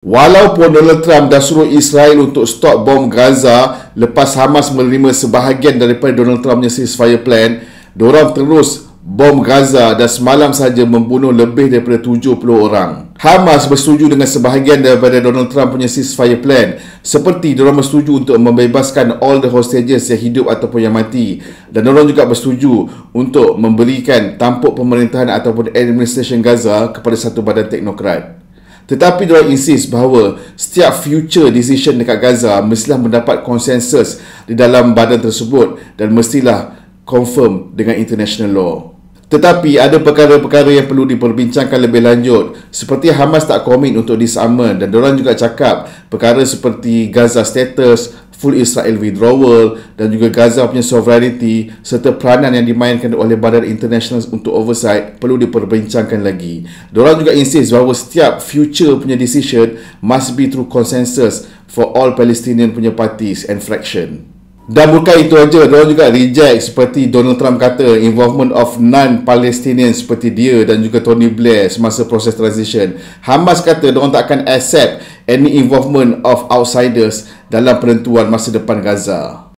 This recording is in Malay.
Walaupun Donald Trump dah suruh Israel untuk stop bom Gaza lepas Hamas menerima sebahagian daripada Donald Trump punya ceasefire plan, diorang terus bom Gaza dan semalam saja membunuh lebih daripada 70 orang. Hamas bersetuju dengan sebahagian daripada Donald Trump punya ceasefire plan, seperti diorang bersetuju untuk membebaskan all the hostages yang hidup ataupun yang mati, dan diorang juga bersetuju untuk memberikan tampuk pemerintahan ataupun administration Gaza kepada satu badan teknokrat. Tetapi diorang insist bahawa setiap future decision dekat Gaza mestilah mendapat konsensus di dalam badan tersebut dan mestilah confirm dengan international law. Tetapi ada perkara-perkara yang perlu diperbincangkan lebih lanjut, seperti Hamas tak komit untuk disarmament, dan diorang juga cakap perkara seperti Gaza status, full Israel withdrawal dan juga Gaza punya sovereignty serta peranan yang dimainkan oleh badan international untuk oversight perlu diperbincangkan lagi. Diorang juga insist bahawa setiap future punya decision must be through consensus for all Palestinian punya parties and fraction. Dan bukan itu aja, diorang juga reject seperti Donald Trump kata involvement of non-Palestinians seperti dia dan juga Tony Blair semasa proses transition. Hamas kata diorang tak akan accept any involvement of outsiders dalam penentuan masa depan Gaza.